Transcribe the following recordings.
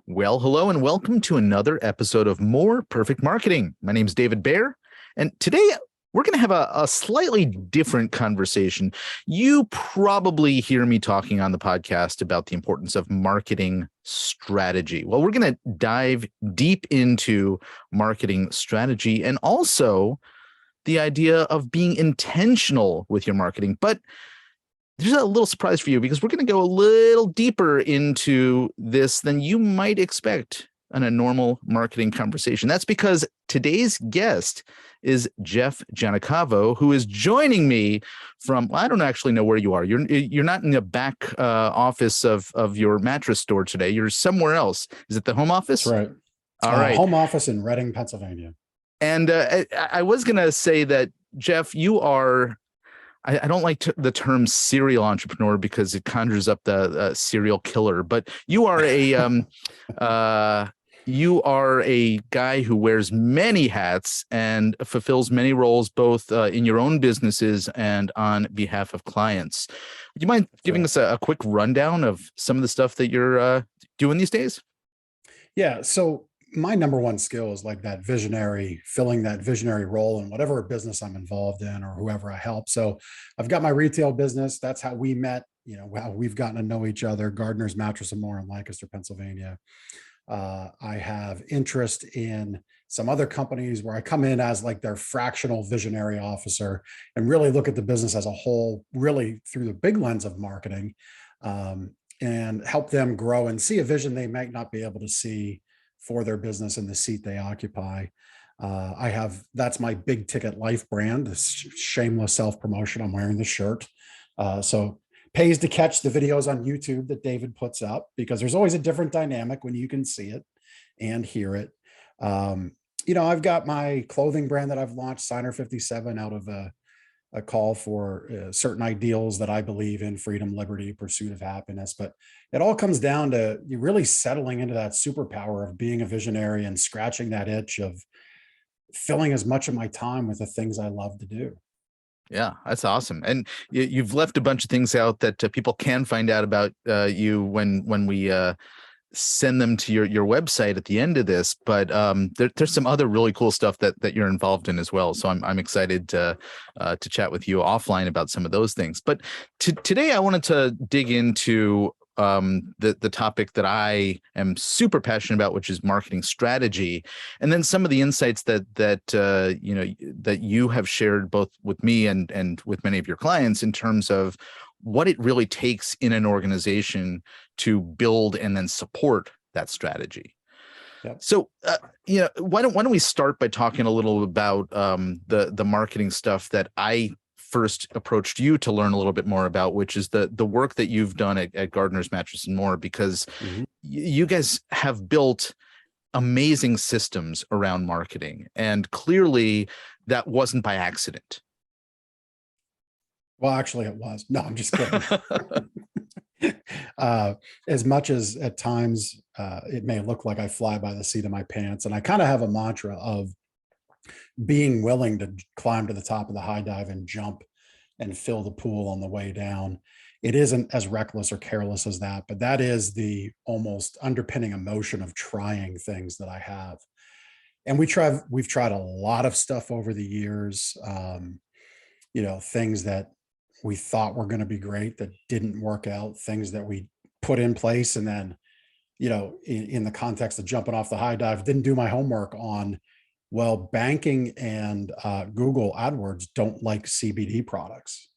Well, hello and welcome to another episode of More Perfect Marketing. My name is David Baer, and today we're going to have a slightly different conversation. You probably hear me talking on the podcast about the importance of marketing strategy. Well, we're going to dive deep into marketing strategy and also the idea of being intentional with your marketing. But there's a little surprise for you because we're going to go a little deeper into this than you might expect in a normal marketing conversation. That's because today's guest is Jeff Giagnocavo, who is joining me from, well, I don't actually know where you are. You're not in the back office of your mattress store today. You're somewhere else. Is it the home office? That's right. All right. Home office in Reading, Pennsylvania. And I was going to say that, Jeff, you are, I don't like the term serial entrepreneur because it conjures up the serial killer, but you are a guy who wears many hats and fulfills many roles, both in your own businesses and on behalf of clients. Would you mind giving us a quick rundown of some of the stuff that you're doing these days? Yeah. So my number one skill is like that visionary, filling that visionary role in whatever business I'm involved in or whoever I help. So I've got my retail business. That's how we met, how we've gotten to know each other. Gardner's Mattress and More in Lancaster, Pennsylvania. I have interest in some other companies where I come in as like their fractional visionary officer and really look at the business as a whole, really through the big lens of marketing, and help them grow and see a vision they might not be able to see for their business in the seat they occupy. That's my big ticket life brand, this shameless self-promotion. I'm wearing the shirt. So pays to catch the videos on YouTube that David puts up because there's always a different dynamic when you can see it and hear it. I've got my clothing brand that I've launched, Signer 57, out of a call for certain ideals that I believe in: freedom, liberty, pursuit of happiness. But it all comes down to you really settling into that superpower of being a visionary and scratching that itch of filling as much of my time with the things I love to do. Yeah, that's awesome. And you've left a bunch of things out that people can find out about you when we send them to your website at the end of this. But there's some other really cool stuff that you're involved in as well. So I'm excited to chat with you offline about some of those things. But today I wanted to dig into the topic that I am super passionate about, which is marketing strategy, and then some of the insights that you have shared both with me and with many of your clients in terms of what it really takes in an organization to build and then support that strategy. Yep. So, why don't we start by talking a little about the marketing stuff that I first approached you to learn a little bit more about, which is the work that you've done at Gardner's Mattress and More, because you guys have built amazing systems around marketing, and clearly that wasn't by accident. Well, actually it was. No, I'm just kidding. As much as at times it may look like I fly by the seat of my pants, and I kind of have a mantra of being willing to climb to the top of the high dive and jump and fill the pool on the way down. It isn't as reckless or careless as that, but that is the almost underpinning emotion of trying things that I have. And we've tried a lot of stuff over the years, things that we thought were going to be great that didn't work out, things that we put in place. And then, in the context of jumping off the high dive, didn't do my homework on, well, banking and Google AdWords don't like CBD products.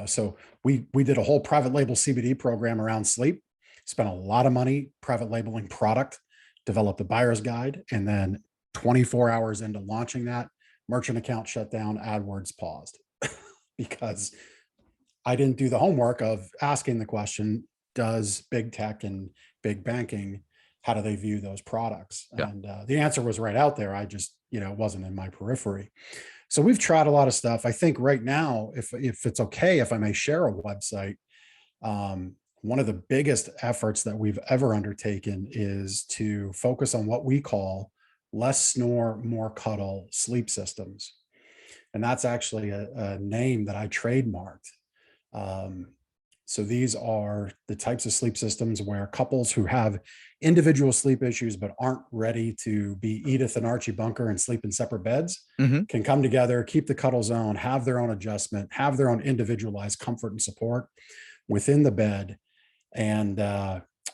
So we did a whole private label CBD program around sleep, spent a lot of money private labeling product, developed a buyer's guide, and then 24 hours into launching that, merchant account shut down, AdWords paused because I didn't do the homework of asking the question, does big tech and big banking, how do they view those products? Yeah. And the answer was right out there. I just, it wasn't in my periphery. So we've tried a lot of stuff. I think right now, if it's okay, if I may share a website, one of the biggest efforts that we've ever undertaken is to focus on what we call less snore, more cuddle sleep systems. And that's actually a name that I trademarked. So these are the types of sleep systems where couples who have individual sleep issues but aren't ready to be Edith and Archie Bunker and sleep in separate beds Hmm. can come together, keep the cuddle zone, have their own adjustment, have their own individualized comfort and support within the bed, and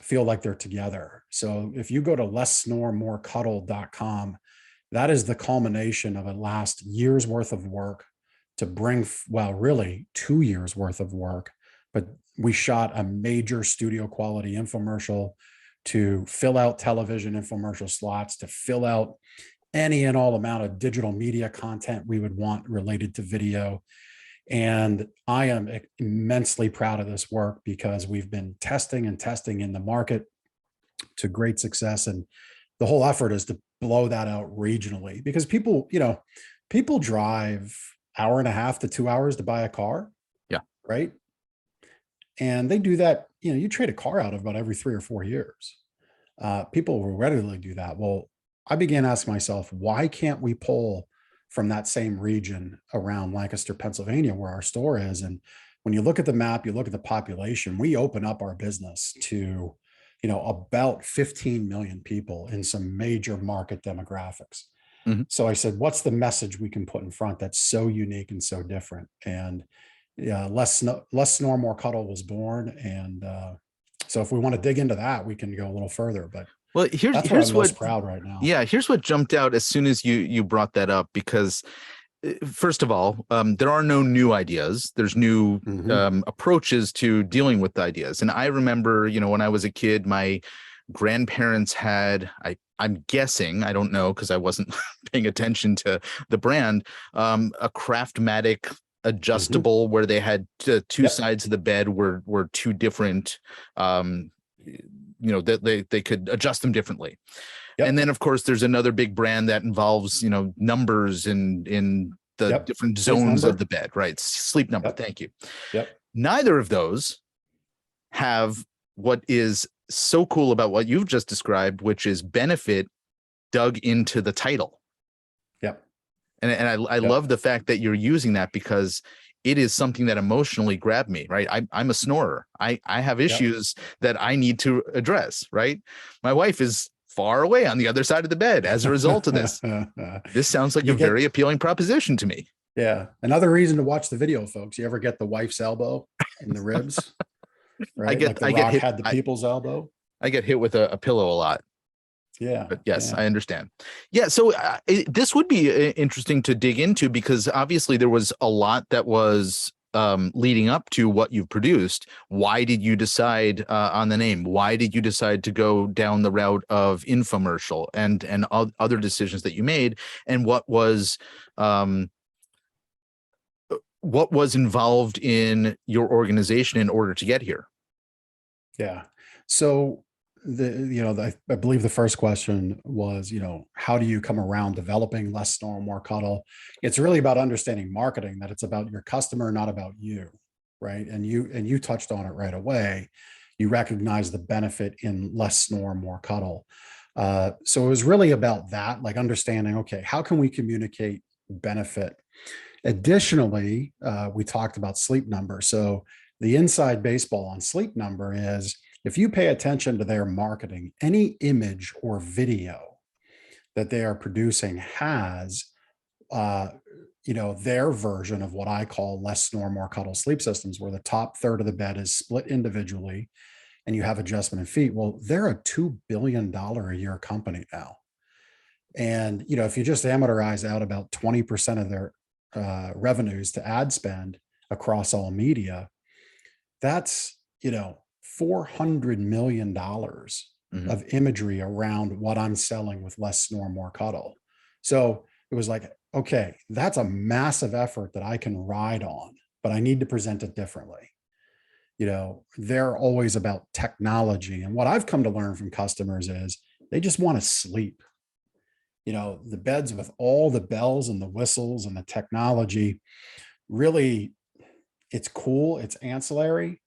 feel like they're together. So if you go to lesssnoremorecuddle.com, that is the culmination of a last year's worth of work to bring, well, really 2 years worth of work, but we shot a major studio quality infomercial to fill out television infomercial slots, to fill out any and all amount of digital media content we would want related to video. And I am immensely proud of this work because we've been testing and testing in the market to great success. And the whole effort is to blow that out regionally, because people, people drive hour and a half to 2 hours to buy a car. Yeah. Right. And they do that, you trade a car out about every 3 or 4 years. People will readily do that. Well, I began asking myself, why can't we pull from that same region around Lancaster, Pennsylvania, where our store is? And when you look at the map, you look at the population, we open up our business to, about 15 million people in some major market demographics. Mhm. So I said, what's the message we can put in front that's so unique and so different? And yeah, less snore, more cuddle was born. And so if we want to dig into that, we can go a little further, but Well, that's what I'm here's what most proud right now. yeah, here's what jumped out as soon as you brought that up, because first of all, there are no new ideas. There's new Mhm. approaches to dealing with the ideas. And I remember, when I was a kid, my grandparents had, I'm guessing, I don't know because I wasn't paying attention to the brand, a Craftmatic Mhm. adjustable where they had two Yep. sides of the bed were two different, that they could adjust them differently. And Yep. then, of course, there's another big brand that involves, numbers in the Yep. different Sleep zones of Number. the bed, right? Sleep Number. Yep. Thank you. Yep. Neither of those have what is so cool about what you've just described, which is benefit dug into the title. Yep. And I Yep. love the fact that you're using that, because it is something that emotionally grabbed me, right? I'm a snorer. I have Yep. issues that I need to address, right? My wife is far away on the other side of the bed as a result of this. This sounds like a You get, very appealing proposition to me. yeah. Another reason to watch the video, folks. You ever get the wife's elbow in the ribs, I right? get Like The I get Rock hit had the people's elbow. I get hit with a pillow a lot. Yeah. But yes, Yeah. I understand. Yeah, so this would be interesting to dig into, because obviously there was a lot that was leading up to what you've produced. Why did you decide on the name? Why did you decide to go down the route of infomercial and other decisions that you made? And what was involved in your organization in order to get here? Yeah. So I believe the first question was, how do you come around developing less snore, more cuddle? It's really about understanding marketing, that it's about your customer, not about you. Right. And you touched on it right away. You recognize the benefit in less snore, more cuddle. So it was really about that, like understanding, okay, how can we communicate benefit? Additionally, we talked about Sleep Number. So the inside baseball on Sleep Number is, if you pay attention to their marketing, any image or video that they are producing has, uh, their version of what I call less snore, more cuddle sleep systems, where the top third of the bed is split individually and you have adjustment in feet. Well, they're a $2 billion a year company now. And, if you just amortize out about 20% of their revenues to ad spend across all media, that's, $400 million Mhm. of imagery around what I'm selling with less snore, more cuddle. So it was like, okay, that's a massive effort that I can ride on, but I need to present it differently. They're always about technology. And what I've come to learn from customers is they just want to sleep. The beds with all the bells and the whistles and the technology, really, it's cool. It's ancillary.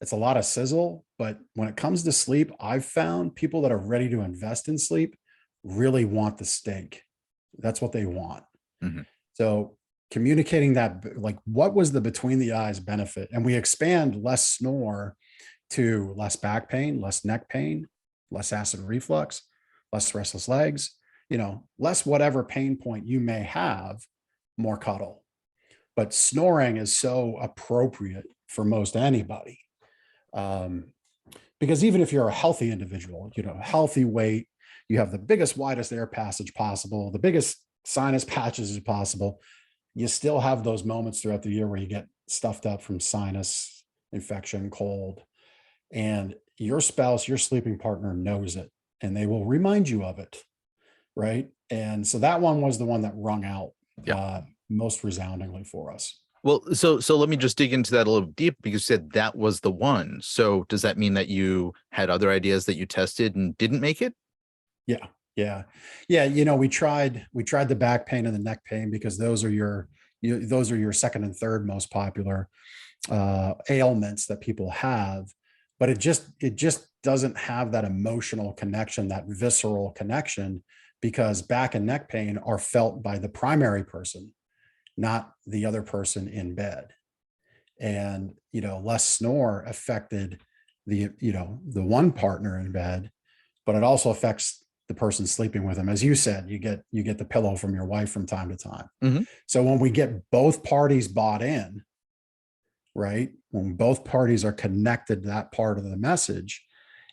It's a lot of sizzle. But when it comes to sleep, I've found people that are ready to invest in sleep really want the steak. That's what they want. Mhm. So communicating that, like, what was the between the eyes benefit? And we expand less snore to less back pain, less neck pain, less acid reflux, less restless legs, less whatever pain point you may have, more cuddle. But snoring is so appropriate for most anybody. Because even if you're a healthy individual, healthy weight, you have the biggest, widest air passage possible, the biggest sinus patches as possible, you still have those moments throughout the year where you get stuffed up from sinus infection, cold, and your spouse, your sleeping partner knows it, and they will remind you of it. Right. And so that one was the one that rung out most resoundingly for us. Well, so let me just dig into that a little deep, because you said that was the one. So does that mean that you had other ideas that you tested and didn't make it? Yeah. Yeah. Yeah. We tried the back pain and the neck pain because those are your second and third most popular ailments that people have. But it just doesn't have that emotional connection, that visceral connection, because back and neck pain are felt by the primary person, not the other person in bed. And, less snore affected the one partner in bed, but it also affects the person sleeping with them. As you said, you get the pillow from your wife from time to time. Mm-hmm. So when we get both parties bought in, right, when both parties are connected to that part of the message,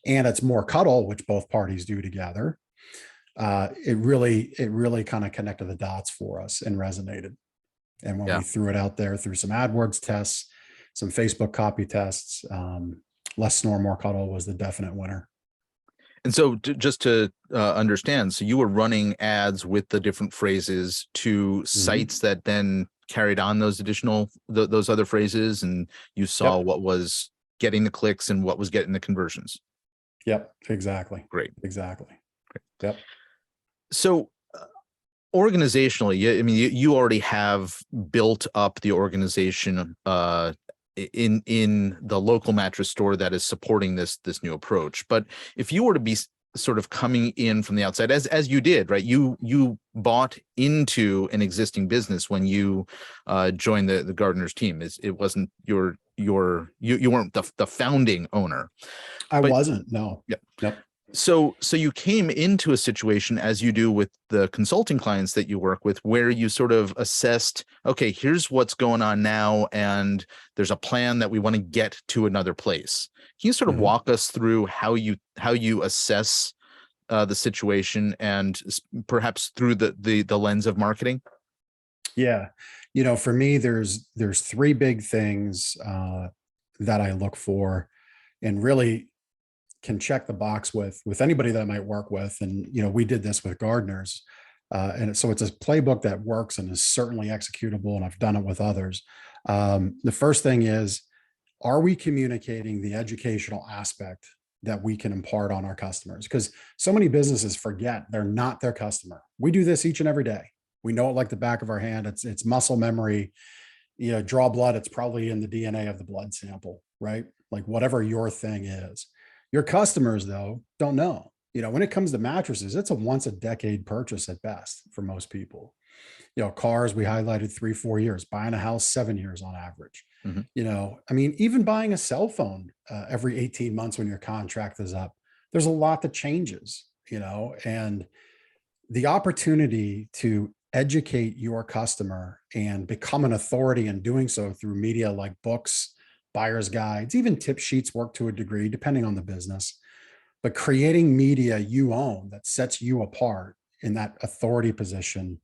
and it's more cuddle, which both parties do together, it really kind of connected the dots for us and resonated. And when we threw it out there through some AdWords tests, some Facebook copy tests, less snore, more cuddle was the definite winner. And so just to understand, so you were running ads with the different phrases to sites that then carried on those those other phrases, and you saw what was getting the clicks and what was getting the conversions. Yep, exactly. Great. Exactly. Great. Yep. So organizationally, I mean, you already have built up the organization in the local mattress store that is supporting this new approach. But if you were to be sort of coming in from the outside, as you did, right? You bought into an existing business when you joined the Gardeners team. It wasn't you weren't the founding owner. I wasn't. No. Yep. So you came into a situation, as you do with the consulting clients that you work with, where you sort of assessed, okay, here's what's going on now, and there's a plan that we want to get to another place. Can you sort of walk us through how you assess the situation, and perhaps through the lens of marketing? Yeah. For me, there's three big things that I look for, and really can check the box with anybody that I might work with. And, we did this with Gardeners. And so it's a playbook that works and is certainly executable. And I've done it with others. The first thing is, are we communicating the educational aspect that we can impart on our customers? Because so many businesses forget they're not their customer. We do this each and every day. We know it like the back of our hand. It's muscle memory. Draw blood, it's probably in the DNA of the blood sample, right? Like whatever your thing is. Your customers, though, don't know. When it comes to mattresses, it's a once a decade purchase at best for most people. Cars, we highlighted 3-4 years, buying a house 7 years on average. I mean, even buying a cell phone every 18 months when your contract is up, there's a lot that changes, and the opportunity to educate your customer and become an authority in doing so through media like books, buyer's guides, even tip sheets work to a degree, depending on the business. But creating media you own that sets you apart in that authority position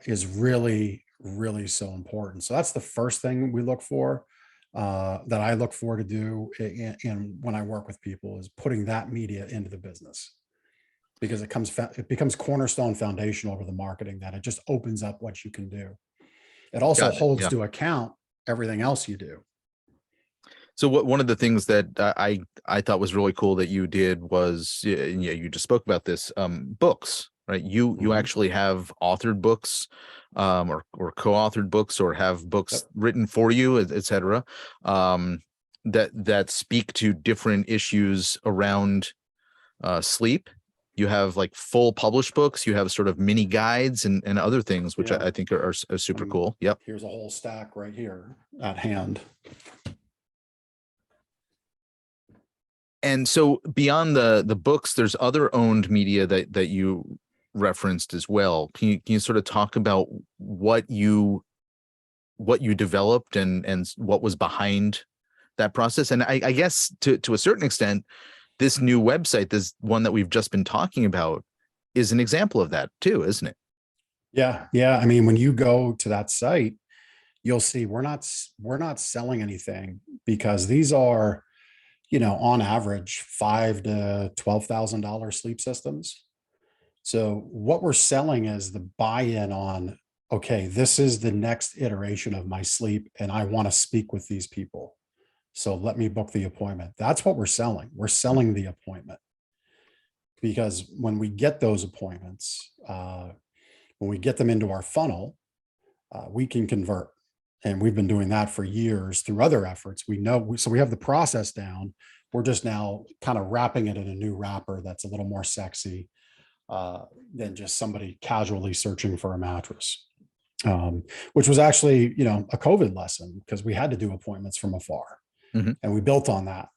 is really, really so important. So that's the first thing we look for, that I look for to do and when I work with people, is putting that media into the business, because it becomes cornerstone foundational over the marketing, that it just opens up what you can do. It also holds to account everything else you do. So one of the things that I thought was really cool that you did was, you just spoke about this, books, right? You actually have authored books, or co-authored books, or have books written for you, et cetera, that speak to different issues around sleep You have like full published books. You have sort of mini guides and other things, which Yeah. I think are super cool. Yep. Here's a whole stack right here at hand. And so beyond the books, there's other owned media that you referenced as well. Can you sort of talk about what you developed and what was behind that process? And I guess to a certain extent, this new website, this one that we've just been talking about, is an example of that too, isn't it? Yeah. Yeah. I mean, when you go to that site, you'll see we're not selling anything, because these are, on average, $5,000 to $12,000 sleep systems. So what we're selling is the buy-in on, okay, this is the next iteration of my sleep, and I want to speak with these people. So let me book the appointment. That's what we're selling. We're selling the appointment, because when we get those appointments, when we get them into our funnel, we can convert. And we've been doing that for years through other efforts. So we have the process down. We're just now kind of wrapping it in a new wrapper that's a little more sexy than just somebody casually searching for a mattress, which was actually, a COVID lesson, because we had to do appointments from afar. Mm-hmm. And we built on that.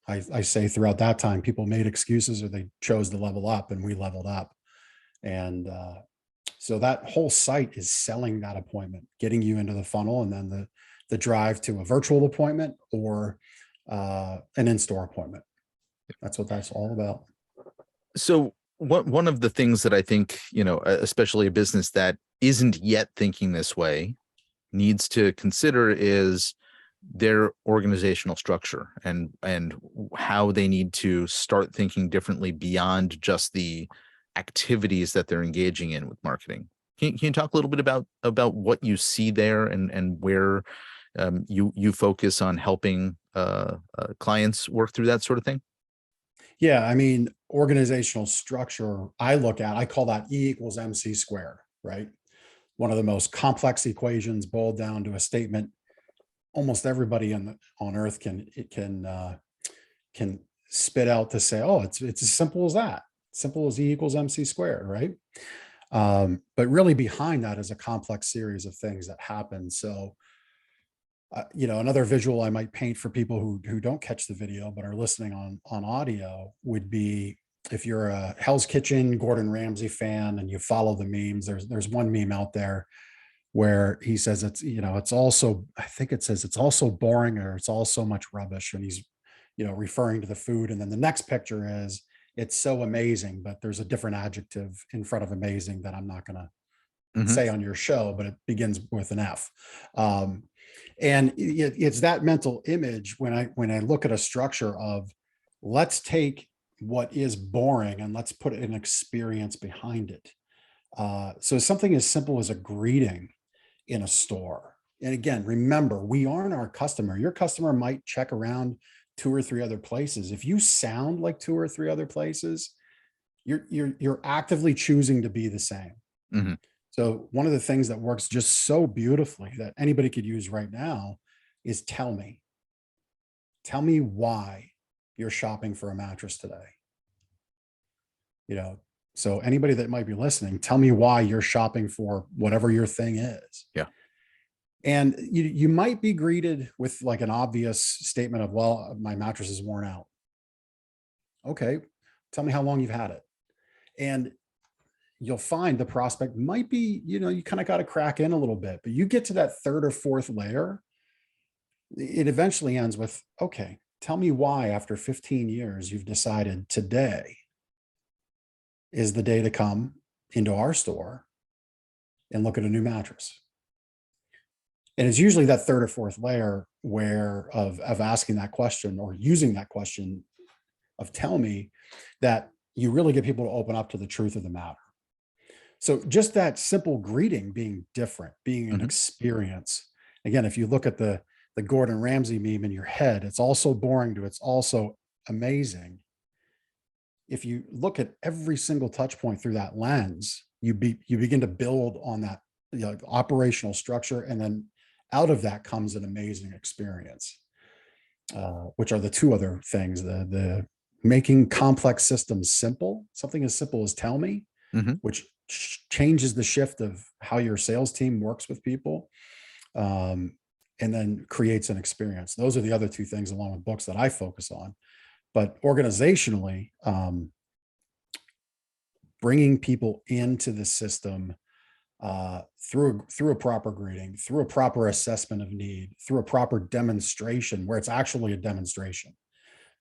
I say throughout that time, people made excuses or they chose to level up, and we leveled up. And so that whole site is selling that appointment, getting you into the funnel, and then the drive to a virtual appointment or an in-store appointment. That's what that's all about. So one of the things that I think, especially a business that isn't yet thinking this way needs to consider is their organizational structure and how they need to start thinking differently beyond just the activities that they're engaging in with marketing. Can you talk a little bit about what you see there and where you focus on helping clients work through that sort of thing? Yeah, I mean, organizational structure, I call that E equals MC squared, right? One of the most complex equations boiled down to a statement almost everybody on earth can spit out to say, oh, it's as simple as that. Simple as E equals MC squared, right? But really behind that is a complex series of things that happen. So, another visual I might paint for people who don't catch the video but are listening on audio would be, if you're a Hell's Kitchen Gordon Ramsay fan and you follow the memes, there's one meme out there where he says it's also, I think it says it's also boring, or it's all so much rubbish, and he's referring to the food. And then the next picture is, it's so amazing, but there's a different adjective in front of amazing that I'm not going to say on your show, but it begins with an F. And it's that mental image when I look at a structure of, let's take what is boring and let's put an experience behind it. So something as simple as a greeting in a store. And again, remember, we aren't our customer. Your customer might check around 2 or 3 other places. If you sound like 2 or 3 other places, you're actively choosing to be the same. Mm-hmm. So one of the things that works just so beautifully that anybody could use right now is tell me why you're shopping for a mattress today. So anybody that might be listening, tell me why you're shopping for whatever your thing is. Yeah. And you might be greeted with like an obvious statement of, well, my mattress is worn out. Okay, tell me how long you've had it. And you'll find the prospect might be, you kind of got to crack in a little bit, but you get to that 3rd or 4th layer, it eventually ends with, okay, tell me why after 15 years you've decided today is the day to come into our store and look at a new mattress. And it's usually that 3rd or 4th layer of asking that question or using that question of tell me, that you really get people to open up to the truth of the matter. So just that simple greeting being different, being an experience. Again, if you look at the Gordon Ramsay meme in your head, it's also boring to it's also amazing. If you look at every single touch point through that lens, you begin to build on that operational structure, and then out of that comes an amazing experience, which are the 2 other things: the making complex systems simple something as simple as tell me, Mhm. which changes the shift of how your sales team works with people, and then creates an experience. Those are the other two things, along with books, that I focus on. But organizationally, bringing people into the system through a proper greeting, through a proper assessment of need, through a proper demonstration where it's actually a demonstration.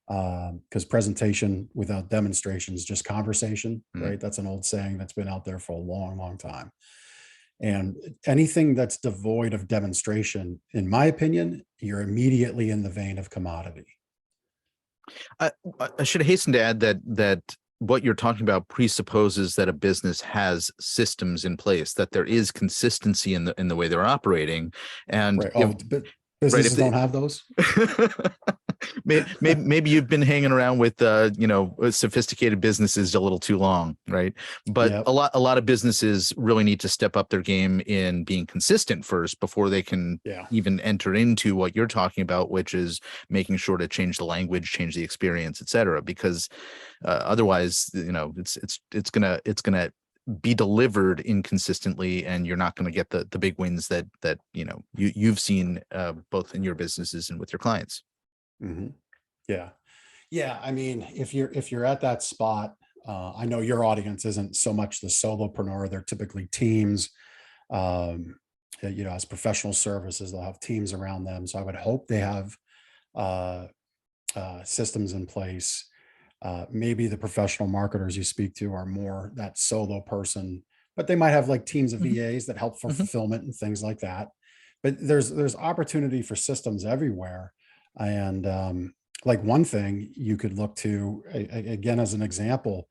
Because presentation without demonstration is just conversation, Mhm. right? That's an old saying that's been out there for a long, long time. And anything that's devoid of demonstration, in my opinion, you're immediately in the vein of commodity. I, I should hasten to add that what you're talking about presupposes that a business has systems in place, that there is consistency in the way they're operating, and Right. if Oh, but right businesses if they, don't have those. maybe you've been hanging around with sophisticated businesses a little too long, right? But Yeah. a lot of businesses really need to step up their game in being consistent first before they can Yeah. even enter into what you're talking about, which is making sure to change the language, change the experience, et cetera. Because otherwise, it's gonna be delivered inconsistently, and you're not going to get the big wins that you've seen both in your businesses and with your clients. Hmm. Yeah. Yeah. I mean, if you're at that spot, I know your audience isn't so much the solopreneur. They're typically teams. Um, as professional services, they'll have teams around them. So I would hope they have uh, systems in place. Maybe the professional marketers you speak to are more that solo person, but they might have like teams of Mhm, VAs that help for mhm. fulfillment and things like that. But there's opportunity for systems everywhere, and like one thing you could look to again as an example,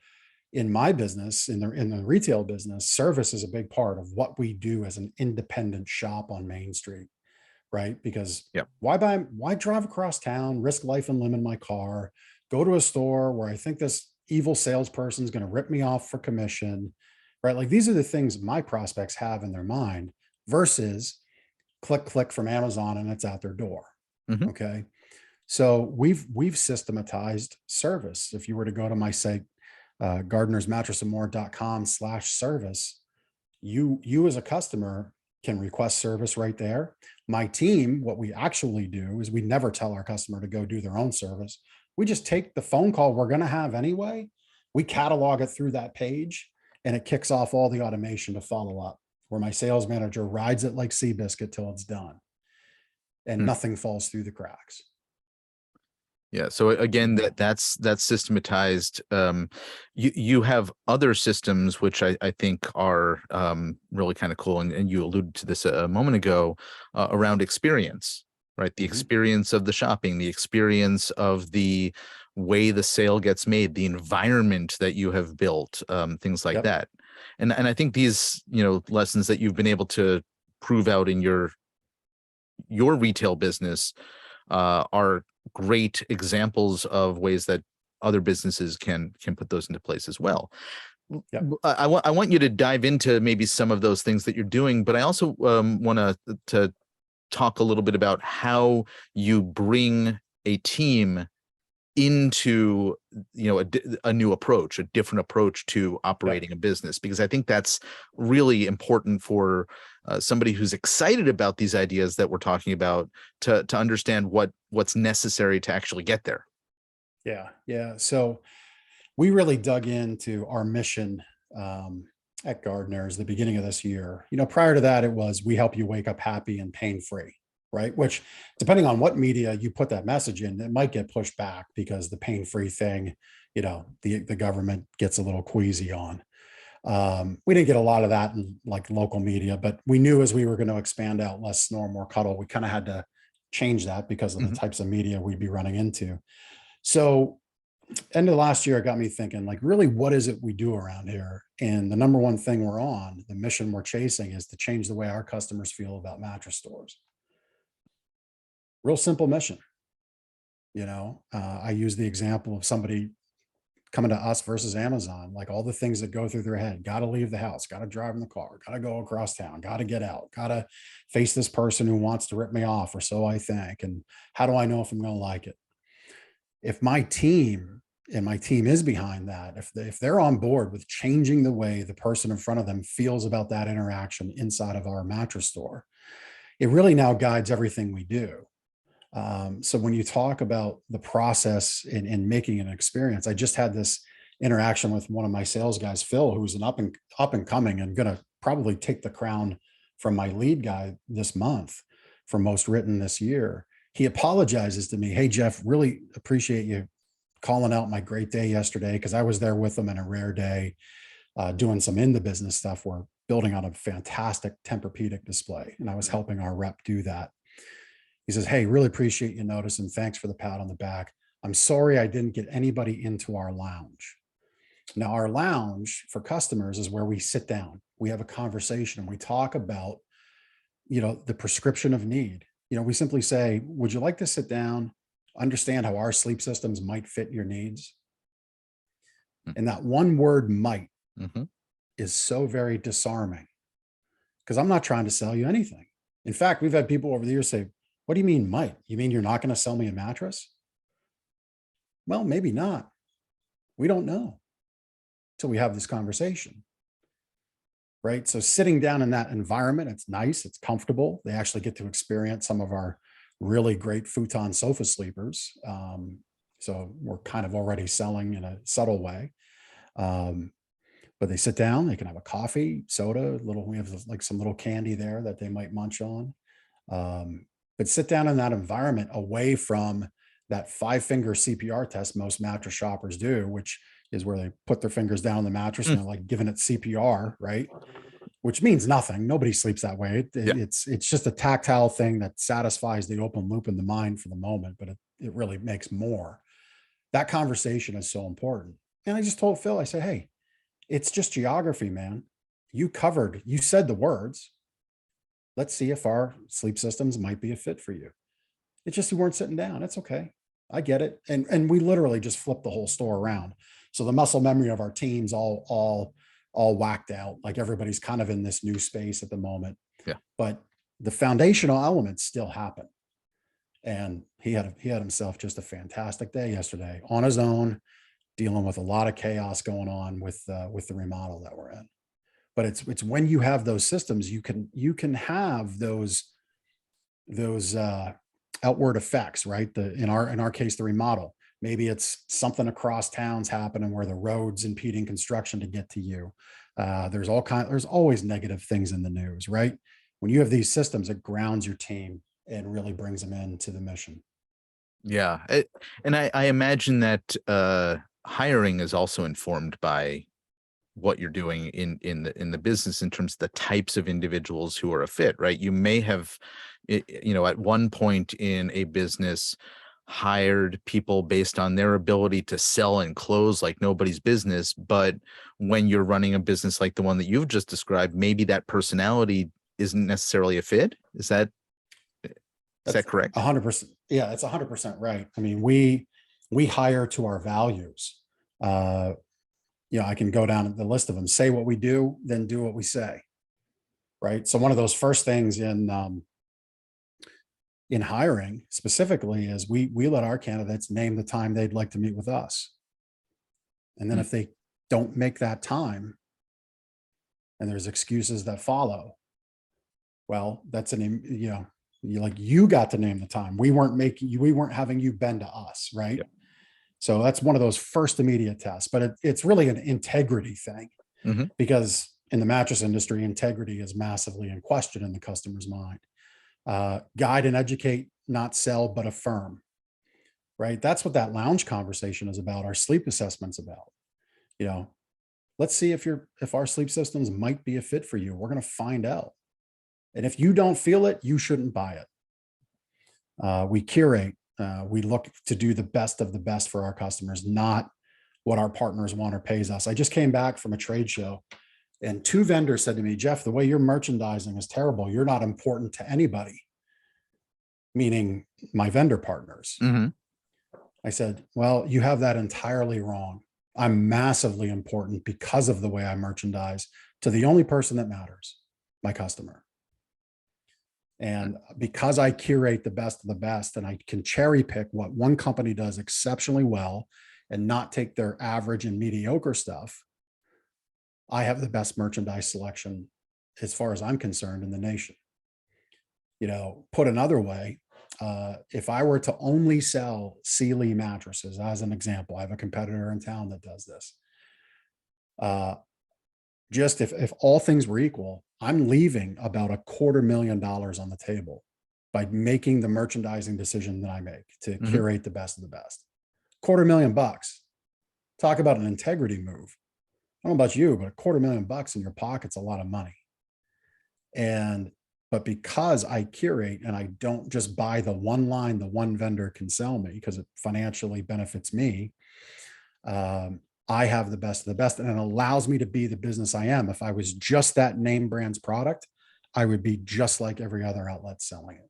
in my business, in the retail business, service is a big part of what we do as an independent shop on Main Street, right? Because Yeah. why drive across town, risk life and limb in my car, go to a store where I think this evil salesperson is going to rip me off for commission, right? Like these are the things my prospects have in their mind versus click from Amazon and it's out their door. Mhm. Okay. So we've systematized service. If you were to go to my site, gardenersmattressandmore.com/service, you as a customer can request service right there. My team, what we actually do is we never tell our customer to go do their own service. We just take the phone call we're going to have anyway, we catalog it through that page, and it kicks off all the automation to follow up, where my sales manager rides it like Seabiscuit till it's done and Hmm. nothing falls through the cracks. Yeah. So again, that's systematized. You have other systems which I think are really kind of cool, and you alluded to this a moment ago around experience, right? The Mhm. experience of the shopping, the experience of the way the sale gets made, the environment that you have built, things like Yep. that. And I think these lessons that you've been able to prove out in your retail business are great examples of ways that other businesses can put those into place as well. Yep. I want you to dive into maybe some of those things that you're doing, but I also want to talk a little bit about how you bring a team into a new approach, a different approach to Yep. operating a business, because I think that's really important for somebody who's excited about these ideas that we're talking about to understand what's necessary to actually get there. Yeah. Yeah. So we really dug into our mission um, at Gardeners the beginning of this year. Prior to that, it was we help you wake up happy and pain free, right? Which, depending on what media you put that message in, it might get pushed back because the pain free thing, the government gets a little queasy on. We didn't get a lot of that in like local media, but we knew as we were going to expand out less snore, more cuddle, we kind of had to change that because of the Mhm. types of media we'd be running into. So end of last year, it got me thinking, like, really, what is it we do around here? And the number one thing we're on, the mission we're chasing, is to change the way our customers feel about mattress stores. Real simple mission. I use the example of somebody coming to us versus Amazon, like all the things that go through their head. Got to leave the house, got to drive in the car, got to go across town, got to get out, got to face this person who wants to rip me off, or so I think. And how do I know if I'm going to like it? If my team and my team is behind that, if they're on board with changing the way the person in front of them feels about that interaction inside of our mattress store, it really now guides everything we do. So when you talk about the process in making an experience, I just had this interaction with one of my sales guys, Phil, who's an up and coming and going to probably take the crown from my lead guy this month for most written this year. He apologizes to me. Hey, Jeff, really appreciate you calling out my great day yesterday, because I was there with him in a rare day, doing some in the business stuff. We're building on a fantastic Tempur-Pedic display, and I was helping our rep do that. He says, hey, really appreciate you noticing. Thanks for the pat on the back. I'm sorry I didn't get anybody into our lounge. Now, our lounge for customers is where we sit down, we have a conversation, and we talk about, the prescription of need. We simply say, would you like to sit down, understand how our sleep systems might fit your needs? And that one word might is so very disarming, because I'm not trying to sell you anything. In fact, we've had people over the years say, what do you mean might? You mean you're not going to sell me a mattress? Well, maybe not. We don't know till we have this conversation, right? So sitting down in that environment, it's nice, it's comfortable. They actually get to experience some of our really great futon sofa sleepers. So we're kind of already selling in a subtle way. But they sit down, they can have a coffee, soda, we have like some little candy there that they might munch on. But sit down in that environment away from that 5-finger CPR test most mattress shoppers do, which is where they put their fingers down on the mattress and they're like giving it CPR, right? Which means nothing. Nobody sleeps that way. It's just a tactile thing that satisfies the open loop in the mind for the moment, but it really makes more. That conversation is so important. And I just told Phil, I said, hey, it's just geography, man. You said the words. Let's see if our sleep systems might be a fit for you. It's just you weren't sitting down. It's okay. I get it. And we literally just flipped the whole store around. So the muscle memory of our teams all whacked out. Like everybody's kind of in this new space at the moment. Yeah. But the foundational elements still happen. And he had himself just a fantastic day yesterday on his own, dealing with a lot of chaos going on with the remodel that we're in. But it's when you have those systems, you can have those outward effects, right? In our case, the remodel. Maybe it's something across town's happening where the road's impeding construction to get to you. There's always negative things in the news, right? When you have these systems, it grounds your team and really brings them into the mission. Yeah. And I imagine that hiring is also informed by what you're doing in the business in terms of the types of individuals who are a fit, right? You may have, at one point in a business hired people based on their ability to sell and close like nobody's business. But when you're running a business like the one that you've just described, maybe that personality isn't necessarily a fit. Is that correct? 100%. Yeah, it's 100% right. I mean, we hire to our values. I can go down the list of them, say what we do, then do what we say. Right. So one of those first things in hiring specifically is we let our candidates name the time they'd like to meet with us. And then if they don't make that time and there's excuses that follow, well, that's you got to name the time. We weren't having you bend to us. Right. Yeah. So that's one of those first immediate tests, but it's really an integrity thing because in the mattress industry, integrity is massively in question in the customer's mind. Guide and educate, not sell, but affirm, right? That's what that lounge conversation is about. Our sleep assessment's about, let's see if our sleep systems might be a fit for you. We're going to find out. And if you don't feel it, you shouldn't buy it. We curate. We look to do the best of the best for our customers, not what our partners want or pays us. I just came back from a trade show and 2 vendors said to me, Jeff, the way you're merchandising is terrible. You're not important to anybody, meaning my vendor partners. I said, well, you have that entirely wrong. I'm massively important because of the way I merchandise to the only person that matters, my customer. And because I curate the best of the best and I can cherry pick what one company does exceptionally well and not take their average and mediocre stuff, I have the best merchandise selection, as far as I'm concerned, in the nation. Put another way, if I were to only sell Sealy mattresses, as an example, I have a competitor in town that does this. Just if all things were equal, I'm leaving about $250,000 on the table by making the merchandising decision that I make to curate the best of the best. $250,000. Talk about an integrity move. I don't know about you, but $250,000 in your pocket's a lot of money. But because I curate and I don't just buy the one line the one vendor can sell me because it financially benefits me, I have the best of the best, and it allows me to be the business I am. If I was just that name brand's product, I would be just like every other outlet selling it.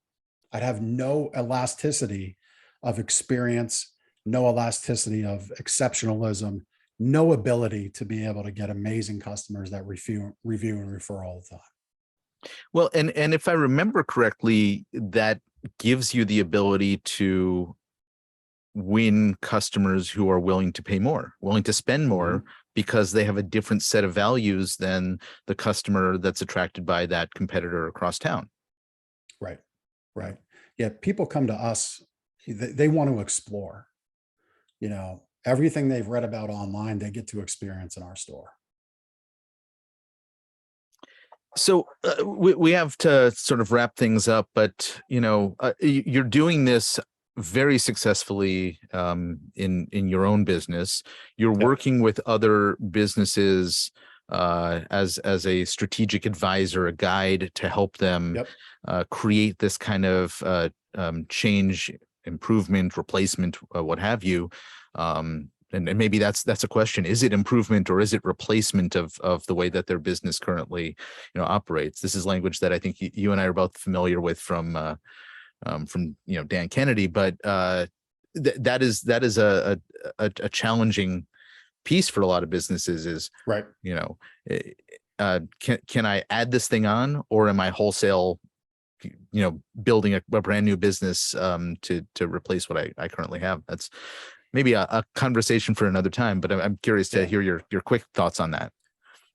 I'd have no elasticity of experience, no elasticity of exceptionalism, no ability to be able to get amazing customers that review and refer all the time. Well, and if I remember correctly, that gives you the ability to win customers who are willing to pay more, willing to spend more, because they have a different set of values than the customer that's attracted by that competitor across town. Right. Right. Yeah. People come to us, they want to explore, everything they've read about online, they get to experience in our store. So we have to sort of wrap things up, but you're doing this very successfully in your own business. You're working with other businesses as a strategic advisor, a guide to help them create this kind of change, improvement, replacement, what have you. And maybe that's a question. Is it improvement or is it replacement of the way that their business currently operates? This is language that I think you and I are both familiar with from Dan Kennedy, but that is a challenging piece for a lot of businesses. Is right. Can I add this thing on, or am I wholesale building a brand new business to replace what I currently have? That's maybe a conversation for another time, but I'm curious to hear your quick thoughts on that.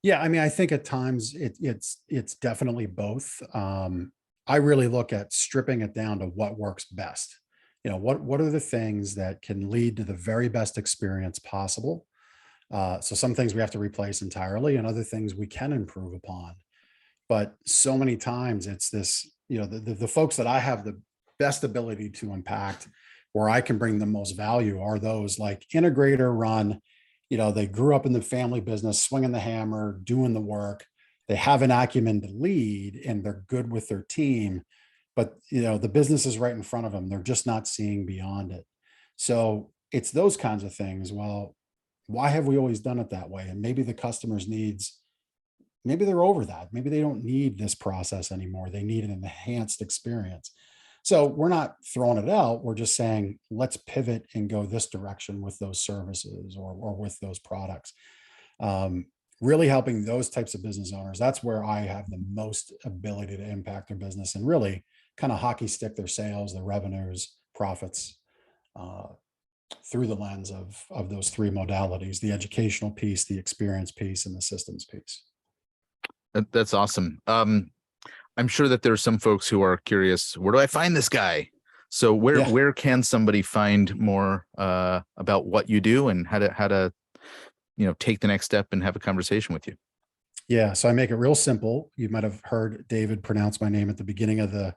Yeah, I mean, I think at times it's definitely both. I really look at stripping it down to what works best. What are the things that can lead to the very best experience possible? So some things we have to replace entirely, and other things we can improve upon. But so many times it's this, the folks that I have the best ability to impact, where I can bring the most value, are those like integrator run. They grew up in the family business, swinging the hammer, doing the work. They have an acumen to lead, and they're good with their team, but the business is right in front of them. They're just not seeing beyond it. So it's those kinds of things. Well, why have we always done it that way? And maybe the customer's needs, maybe they're over that. Maybe they don't need this process anymore. They need an enhanced experience. So we're not throwing it out. We're just saying, let's pivot and go this direction with those services or with those products. Really helping those types of business owners. That's where I have the most ability to impact their business and really kind of hockey stick their sales, their revenues, profits, through the lens of those three modalities: the educational piece, the experience piece, and the systems piece. That's awesome. I'm sure that there are some folks who are curious, where do I find this guy? So where can somebody find more about what you do and how to take the next step and have a conversation with you? Yeah. So I make it real simple. You might have heard David pronounce my name at the beginning of the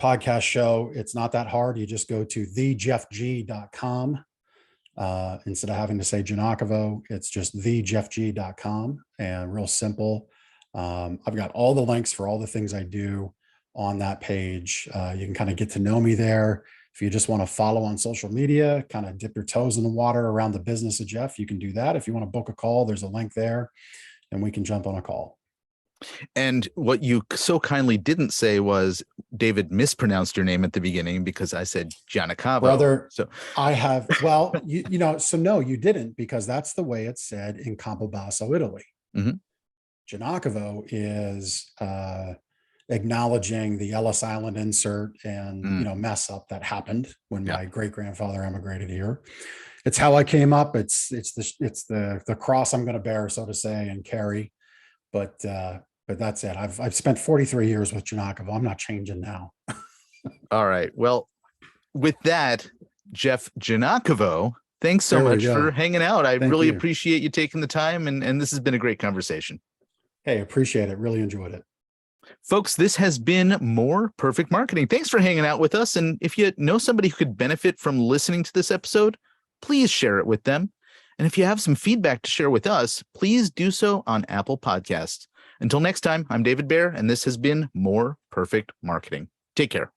podcast show. It's not that hard. You just go to thejeffg.com. Instead of having to say Giagnocavo, it's just thejeffg.com, and real simple. I've got all the links for all the things I do on that page. You can kind of get to know me there. If you just want to follow on social media, kind of dip your toes in the water around the business of Jeff, you can do that. If you want to book a call, there's a link there, and we can jump on a call. And what you so kindly didn't say was David mispronounced your name at the beginning, because I said Giagnocavo. Brother, so I have, well, so no, you didn't, because that's the way it's said in Campobasso, Italy. Giagnocavo is acknowledging the Ellis Island insert and mess up that happened when my great grandfather emigrated here. it's how I came up. It's the cross I'm going to bear, so to say, and carry. But that's it. I've spent 43 years with Giagnocavo. I'm not changing now. All right. Well, with that, Jeff Giagnocavo, thanks so There we much go. for hanging out. I Thank really you. appreciate you taking the time, and this has been a great conversation. Hey, appreciate it. Really enjoyed it. Folks, this has been More Perfect Marketing. Thanks for hanging out with us. And if you know somebody who could benefit from listening to this episode, please share it with them. And if you have some feedback to share with us, please do so on Apple Podcasts. Until next time, I'm David Baer, and this has been More Perfect Marketing. Take care.